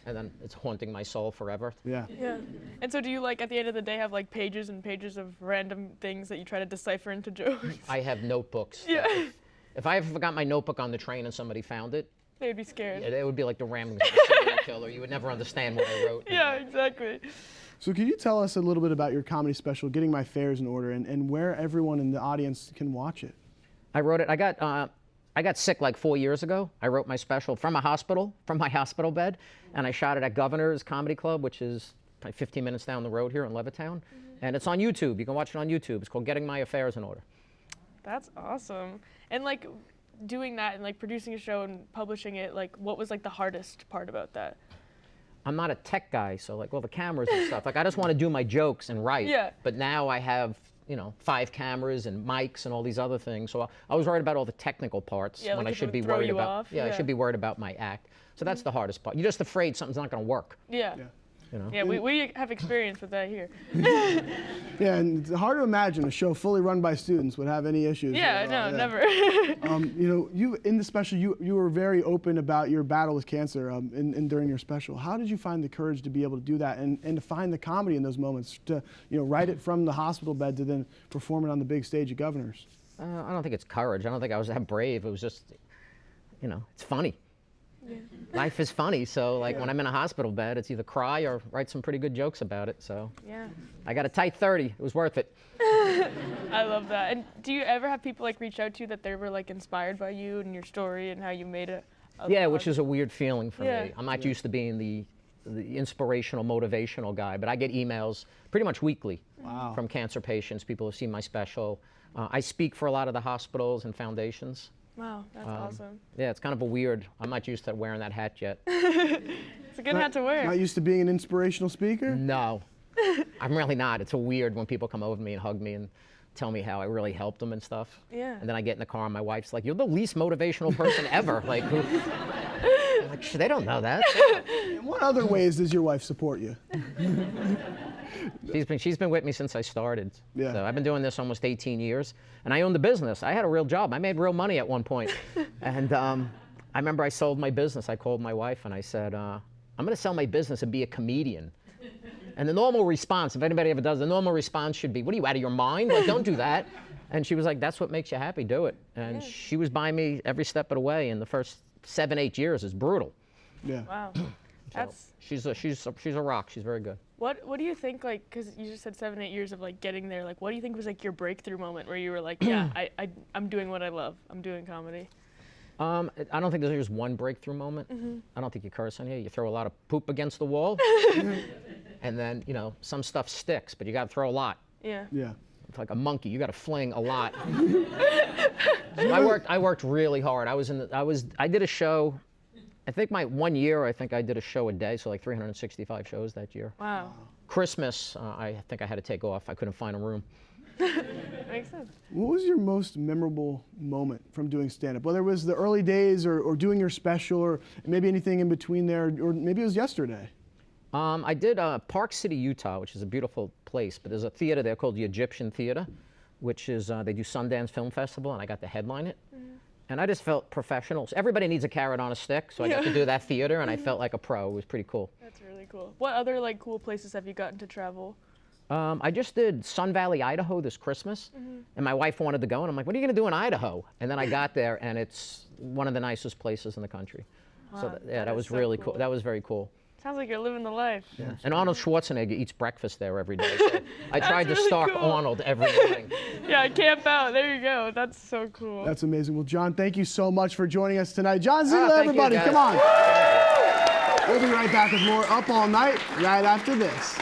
And then it's haunting my soul forever. Yeah. Yeah. And so do you like, at the end of the day, have like pages and pages of random things that you try to decipher into jokes? I have notebooks. Yeah. If I ever forgot my notebook on the train and somebody found it, They'd be scared. it would be like the ramblings of a serial killer. You would never understand what I wrote. Yeah, exactly. So can you tell us a little bit about your comedy special, Getting My Affairs in Order, and where everyone in the audience can watch it? I wrote it. I got sick like 4 years ago. I wrote my special from my hospital bed, and I shot it at Governor's Comedy Club, which is probably 15 minutes down the road here in Levittown. And it's on YouTube. You can watch it on YouTube. It's called Getting My Affairs in Order. That's awesome. And like, doing that and like producing a show and publishing it, like, what was like the hardest part about that? I'm not a tech guy, so like all the cameras and stuff. Like, I just want to do my jokes and write. Yeah. But now I have you know, 5 cameras and mics and all these other things. So I was worried about all the technical parts Yeah, when like I if it should would be throw worried you about. off, Yeah, I yeah. should be worried about my act. So that's the hardest part. You're just afraid something's not going to work. Yeah. You know? Yeah, we have experience with that here. Yeah, and it's hard to imagine a show fully run by students would have any issues. Yeah, no, never. You know, you in the special, you were very open about your battle with cancer during your special. How did you find the courage to be able to do that and to find the comedy in those moments, to, you know, write it from the hospital bed to then perform it on the big stage at Governors? I don't think it's courage. I don't think I was that brave. It was just, you know, it's funny. Yeah. Life is funny, so like when I'm in a hospital bed, it's either cry or write some pretty good jokes about it. So Yeah. I got a tight 30. It was worth it. I love that. And do you ever have people like reach out to you that they were like inspired by you and your story and how you made it? Yeah, which is a weird feeling for Yeah. me. I'm not used to being the inspirational, motivational guy, but I get emails pretty much weekly from cancer patients, people who've seen my special. I speak for a lot of the hospitals and foundations. Wow, that's awesome. Yeah, it's kind of a weird, I'm not used to wearing that hat yet. It's a good hat to wear. Not used to being an inspirational speaker? No, I'm really not. It's a weird when people come over to me and hug me and tell me how I really helped them and stuff. Yeah. And then I get in the car and my wife's like, "You're the least motivational person ever." Like, who? I'm like, they don't know that. In what other ways does your wife support you? She's been with me since I started. Yeah. So I've been doing this almost 18 years, and I owned the business. I had a real job. I made real money at one point. And I remember I sold my business. I called my wife and I said, I'm going to sell my business and be a comedian. And the normal response, if anybody ever does, the normal response should be, "What are you, out of your mind? Like, don't do that." And she was like, "That's what makes you happy. Do it." And she was by me every step of the way. And the first 7, 8 years is brutal. Yeah. Wow. That's. She's a rock. She's very good. What do you think, like, because you just said 7, 8 years of like getting there, like what do you think was like your breakthrough moment where you were like, yeah, I'm doing what I love. I'm doing comedy. I don't think there's just one breakthrough moment. I don't think you curse on here. You throw a lot of poop against the wall, and then, you know, some stuff sticks, but you got to throw a lot. Yeah. Yeah. It's like a monkey. You got to fling a lot. I worked really hard. I did a show. I think my 1 year, I think I did a show a day, so like 365 shows that year. Wow. Christmas, I think I had to take off. I couldn't find a room. Makes sense. What was your most memorable moment from doing stand-up? Whether it was the early days or doing your special or maybe anything in between there, or maybe it was yesterday. I did Park City, Utah, which is a beautiful place, but there's a theater there called the Egyptian Theater, which is, they do Sundance Film Festival, and I got to headline it. And I just felt professional. So everybody needs a carrot on a stick, so I got to do that theater, and I felt like a pro. It was pretty cool. That's really cool. What other like cool places have you gotten to travel? I just did Sun Valley, Idaho this Christmas, and my wife wanted to go, and I'm like, "What are you going to do in Idaho?" And then I got there, and it's one of the nicest places in the country. So Wow, yeah, that is was so really cool. That was very cool. Sounds like you're living the life. Yeah. And Arnold Schwarzenegger eats breakfast there every day. So I tried to stalk Arnold every morning. Yeah, camp out. There you go. That's so cool. That's amazing. Well, John, thank you so much for joining us tonight. John Ziegler, thank you, everybody, guys. come on. We'll be right back with more Up All Night right after this.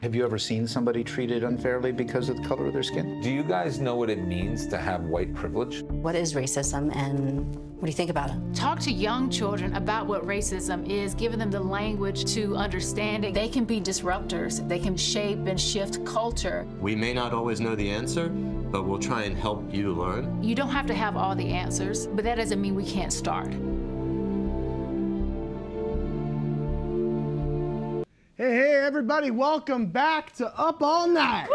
Have you ever seen somebody treated unfairly because of the color of their skin? Do you guys know what it means to have white privilege? What is racism and what do you think about it? Talk to young children about what racism is, giving them the language to understand it. They can be disruptors. They can shape and shift culture. We may not always know the answer, but we'll try and help you learn. You don't have to have all the answers, but that doesn't mean we can't start. Hey, everybody, welcome back to Up All Night.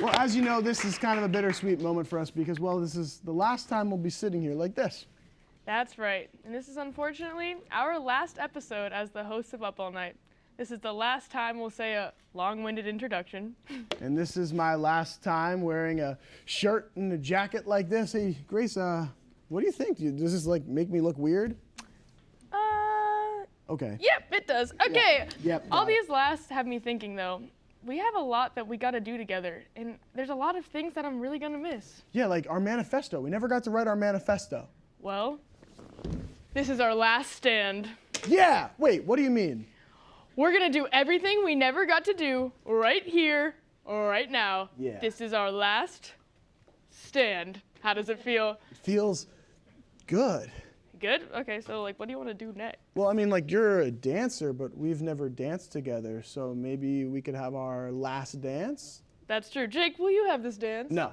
Well, as you know, this is kind of a bittersweet moment for us because, well, this is the last time we'll be sitting here like this. That's right. And this is unfortunately our last episode as the hosts of Up All Night. This is the last time we'll say a long-winded introduction. And this is my last time wearing a shirt and a jacket like this. Hey, Grace, what do you think? Does this like make me look weird? Okay. Yep, it does. Okay. Yep. All these lasts have me thinking, though, we have a lot that we got to do together, and there's a lot of things that I'm really going to miss. Yeah, like our manifesto. We never got to write our manifesto. Well, this is our last stand. Yeah. Wait, what do you mean? We're going to do everything we never got to do right here, right now. Yeah. This is our last stand. How does it feel? It feels good. good. Okay, so like, what do you want to do next? Well, I mean, like, you're a dancer, but we've never danced together, so maybe we could have our last dance? That's true. Jake, will you have this dance? No.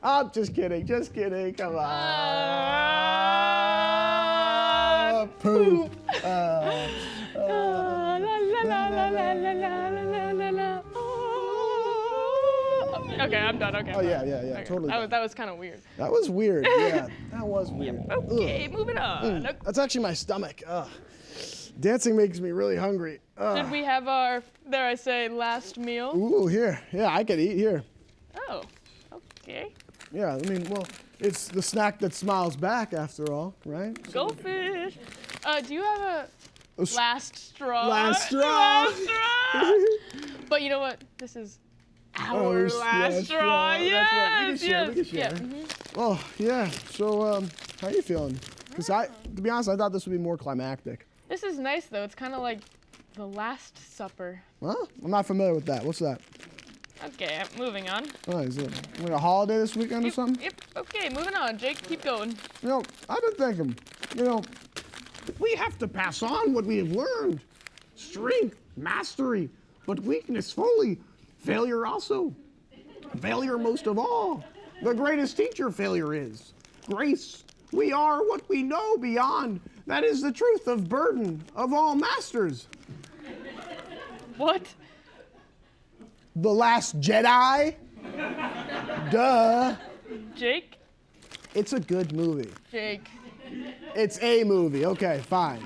I'm just kidding, come on. Poop. Okay, I'm done. Okay. Oh, yeah, totally. That was kind of weird. That was weird, yeah. That was weird. Okay, moving on. That's actually my stomach. Ugh. Dancing makes me really hungry. Did we have our, dare I say, last meal? Ooh, here. Yeah, I could eat here. Oh, okay. Yeah, I mean, well, it's the snack that smiles back after all, right? Goldfish. Do you have a last straw? Last straw. Last straw. But you know what? This is our last straw. Yes. That's right. We can share. Oh, yeah. So, how are you feeling? Because to be honest, I thought this would be more climactic. This is nice though. It's kind of like the Last Supper. Huh? I'm not familiar with that. What's that? Okay, moving on. Oh, is it like a holiday this weekend or something? Yep. Okay, moving on. Jake, keep going. You know, I've been thinking, we have to pass on what we have learned. Strength, mastery, but weakness, folly, failure also. Failure most of all. The greatest teacher failure is grace. We are what we know beyond. That is the truth of burden of all masters. What? The Last Jedi? Duh. Jake? It's a good movie. Jake. It's a movie. Okay, fine.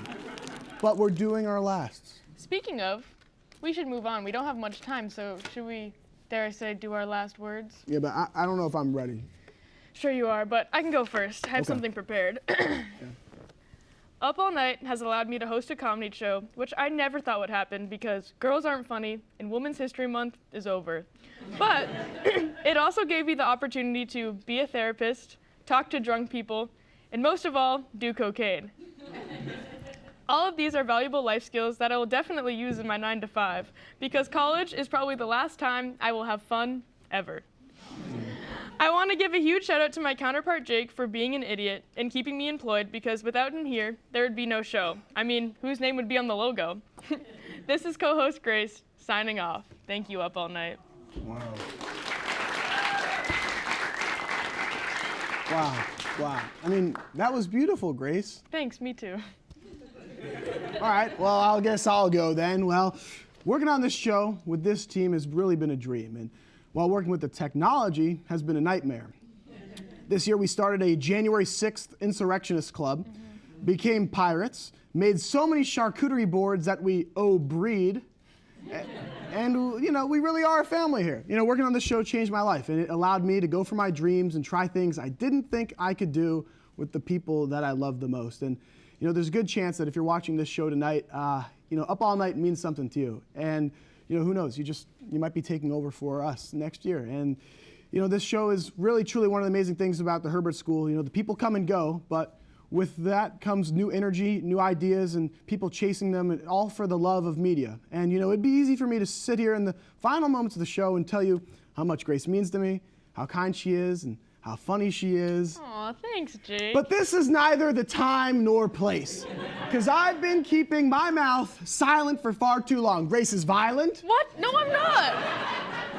But we're doing our lasts. Speaking of, we should move on. We don't have much time, so should we, dare I say, do our last words? Yeah, but I don't know if I'm ready. Sure you are, but I can go first. I have something prepared. Up All Night has allowed me to host a comedy show, which I never thought would happen because girls aren't funny and Women's History Month is over. But it also gave me the opportunity to be a therapist, talk to drunk people, and most of all, do cocaine. All of these are valuable life skills that I will definitely use in my 9 to 5 because college is probably the last time I will have fun ever. I want to give a huge shout out to my counterpart Jake for being an idiot and keeping me employed because without him here, there would be no show. I mean, whose name would be on the logo? This is co-host Grace, signing off. Thank you, Up All Night. Wow. Wow, wow. I mean, that was beautiful, Grace. Thanks, me too. All right, well, I guess I'll go then. Well, working on this show with this team has really been a dream. And while working with the technology has been a nightmare. This year we started a January 6th insurrectionist club, became pirates, made so many charcuterie boards that we breed, and we really are a family here. Working on this show changed my life, and it allowed me to go for my dreams and try things I didn't think I could do with the people that I love the most. And there's a good chance that if you're watching this show tonight, Up All Night means something to you. And who knows? You might be taking over for us next year. And, this show is really, truly one of the amazing things about the Herbert School. The people come and go, but with that comes new energy, new ideas, and people chasing them, and all for the love of media. And, it'd be easy for me to sit here in the final moments of the show and tell you how much Grace means to me, how kind she is, and how funny she is. Aw, thanks, Jake. But this is neither the time nor place, because I've been keeping my mouth silent for far too long. Grace is violent. What? No, I'm not.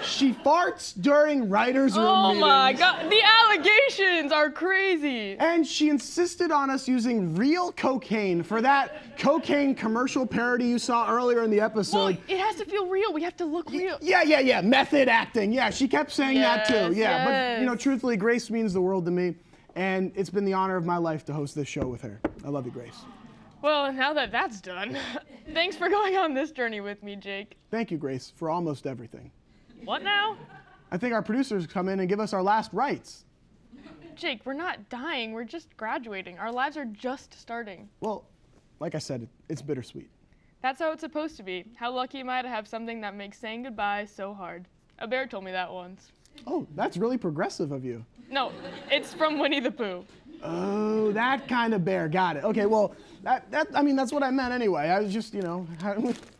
She farts during writers' room meetings. Oh my God, the allegations are crazy. And she insisted on us using real cocaine for that cocaine commercial parody you saw earlier in the episode. Well, it has to feel real. We have to look real. Yeah. Method acting. Yeah, she kept saying that too. Yeah, yes. But truthfully, Grace means the world to me, and it's been the honor of my life to host this show with her. I love you, Grace. Well, now that that's done, thanks for going on this journey with me, Jake. Thank you, Grace, for almost everything. What now? I think our producers come in and give us our last rites. Jake, we're not dying. We're just graduating. Our lives are just starting. Well, like I said, it's bittersweet. That's how it's supposed to be. How lucky am I to have something that makes saying goodbye so hard? A bear told me that once. Oh, that's really progressive of you. No, it's from Winnie the Pooh. Oh, that kind of bear. Got it. Okay, well, that's what I meant anyway. I was just, I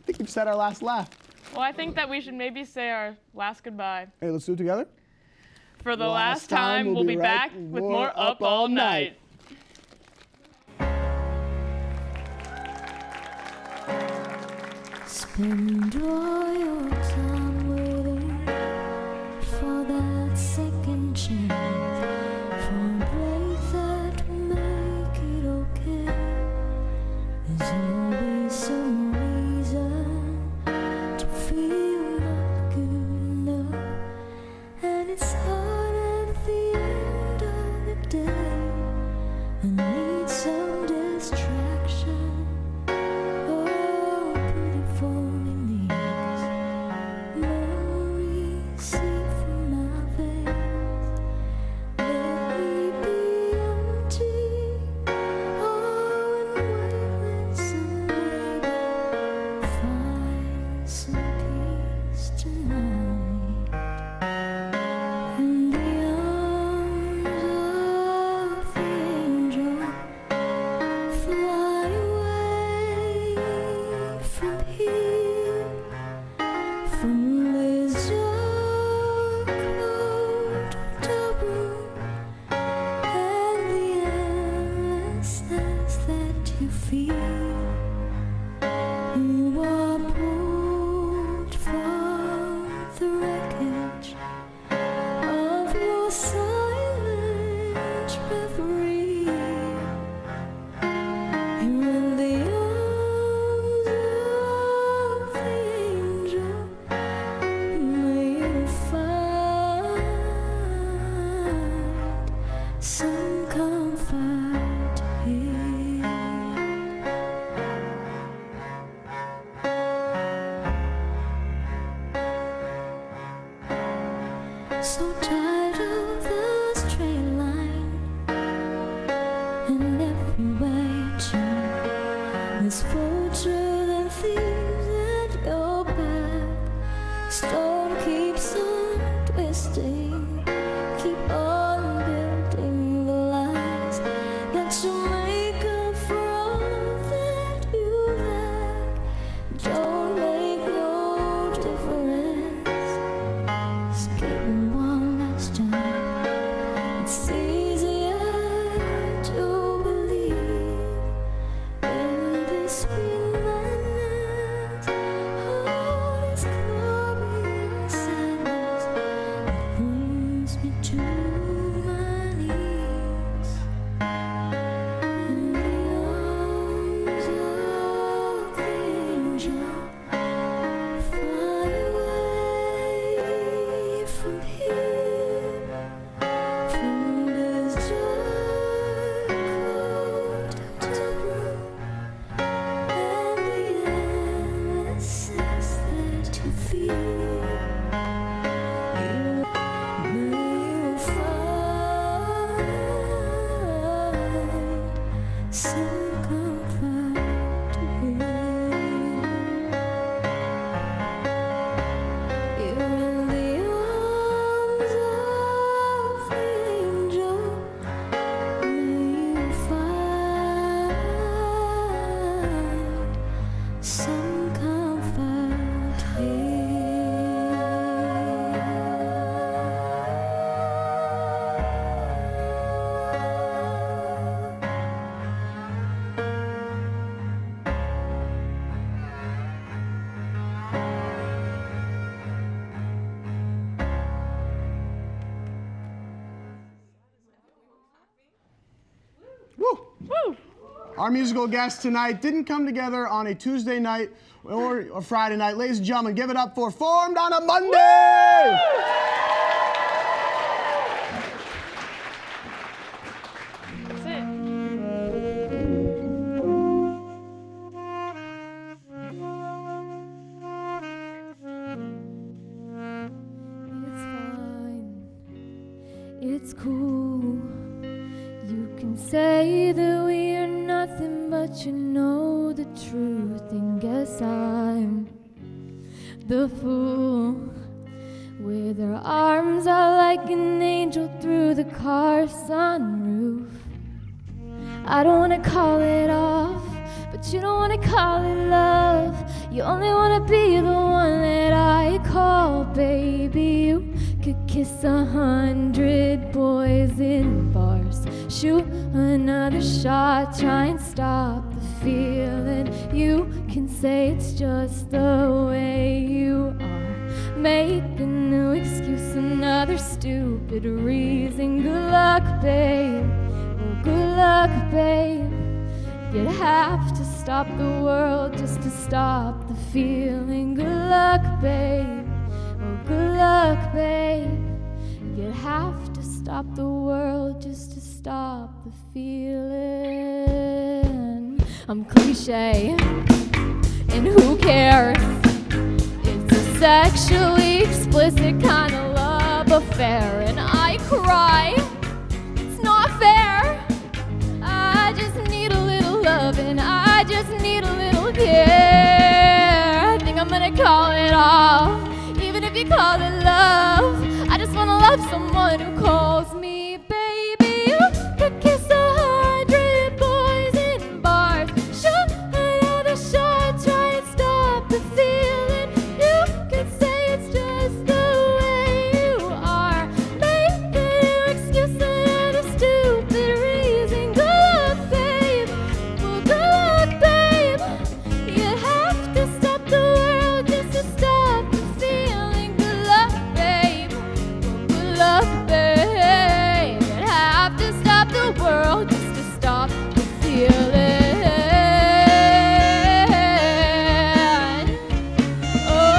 think we've said our last laugh. Well, I think that we should maybe say our last goodbye. Hey, let's do it together. For the last time, we'll be back with more Up All Night. Spend all your time waiting for that second chance, for a break that will make it okay. There's always some reason to feel not good enough, and it's hard at the end of the day. I need some distraction. So tired of the straight line, and everywhere you turn, there's vultures and thieves at your back. Storm keeps on twisting, keep on building the lies that you make up for all that you lack. Don't make no difference. Escaping one last time. It's easier to believe in this sweet madness. All this glory and sadness, it brings me to my knees. In the arms of the angel, fly away from here, from this dark, cold hotel room, and the endlessness that you feel. May you find some comfort here. You're in the arms of the angel. May you find some comfort Woo! Our musical guests tonight didn't come together on a Tuesday night or a Friday night. Ladies and gentlemen, give it up for Formed on a Monday! It's fine. It's cool. You can say that we are nothing, but you know the truth. And guess I'm the fool. With her arms out like an angel through the car sunroof. I don't wanna call it off, but you don't wanna call it love. You only wanna be the one that I call baby. You could kiss 100 boys in bars, shoot another shot, try and stop the feeling. You can say say it's just the way you are. Make a new excuse, another stupid reason. Good luck, babe. Oh, good luck, babe. You'd have to stop the world just to stop the feeling. Good luck, babe. Oh, good luck, babe. You'd have to stop the world just to stop the feeling. I'm cliche, and who cares? It's a sexually explicit kind of love affair, and I cry. It's not fair. I just need a little loving. I just need a little care. I think I'm gonna call it off, even if you call it love. I just wanna love someone who calls me baby. You could kiss 100 boys in bars. Shoot another shot, try and stop the feeling. You could say it's just the way you are. Make a new excuse, another stupid reason. Good luck, babe. Well, good luck, babe. You have to stop the world just to stop the feeling. Good luck, babe. Good luck, babe. You'd have to stop the world just to stop the feeling. Oh,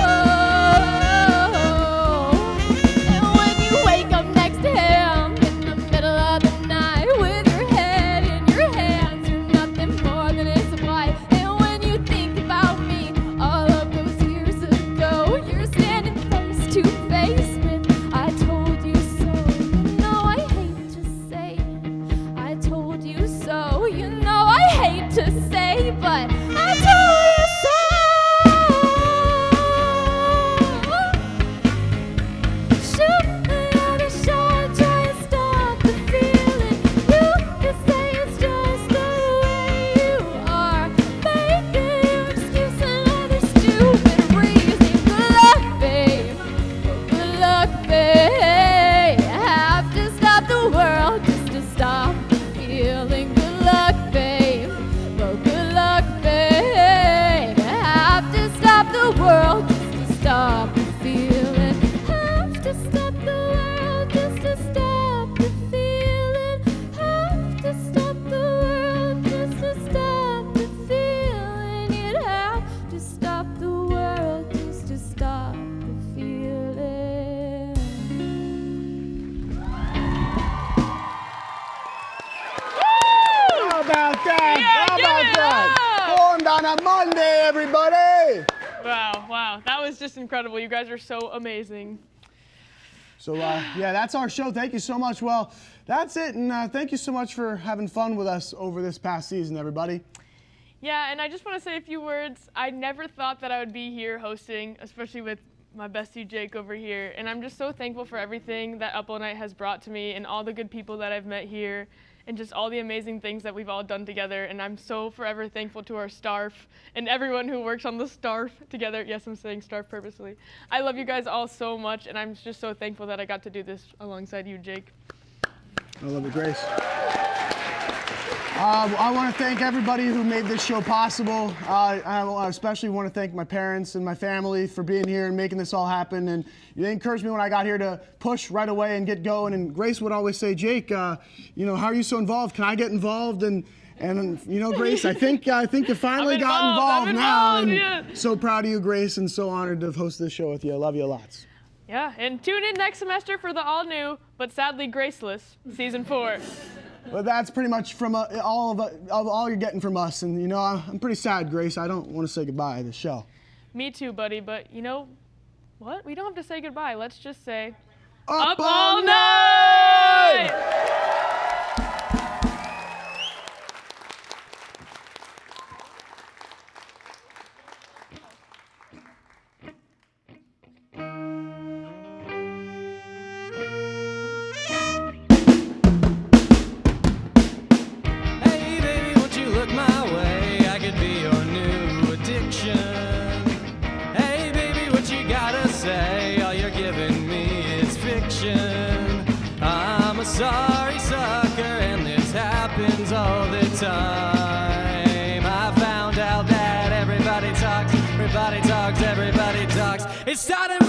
and when you wake up next to him in the middle of the night with your head in your hands, you're nothing more than his wife. And when you think about me all of those years ago, you're standing face to face with I told you so. You know I hate to say I told you so. You know I hate to say, but I told you so. Shoot another shot, try and stop the feeling. You could say it's just the way you are. Make a new excuse, another stupid reason. Good luck, babe. Good luck, babe. You have to stop the world just to stop the feeling. Good luck, babe. Well, good luck, babe. You have to stop the world just to stop the feeling. Have to stop the world just to stop the feeling. Have to stop the world just to stop the feeling. You'd have to stop the world just to stop the feeling. How about that? How about that? Formed on a Monday, everybody. Wow, that was just incredible. You guys are so amazing. So, yeah, that's our show. Thank you so much. Well, that's it, and thank you so much for having fun with us over this past season, everybody. Yeah, and I just want to say a few words. I never thought that I would be here hosting, especially with my bestie Jake over here, and I'm just so thankful for everything that Up All Night has brought to me and all the good people that I've met here and just all the amazing things that we've all done together, and I'm so forever thankful to our staff and everyone who works on the staff together. Yes, I'm saying staff purposely. I love you guys all so much, and I'm just so thankful that I got to do this alongside you, Jake. I love it, Grace. I want to thank everybody who made this show possible. I especially want to thank my parents and my family for being here and making this all happen. And they encouraged me when I got here to push right away and get going. And Grace would always say, Jake, you know, how are you so involved? Can I get involved? And you know, Grace, I think you finally got involved now. And yeah. So proud of you, Grace, and so honored to have hosted this show with you. I love you lots. Yeah, and tune in next semester for the all-new, but sadly graceless, season 4. Well, that's pretty much from all you're getting from us. And, you know, I'm pretty sad, Grace. I don't want to say goodbye to the show. Me too, buddy, but you know what? We don't have to say goodbye. Let's just say, Up all night! Sorry sucker, and this happens all the time. I found out that everybody talks It's starting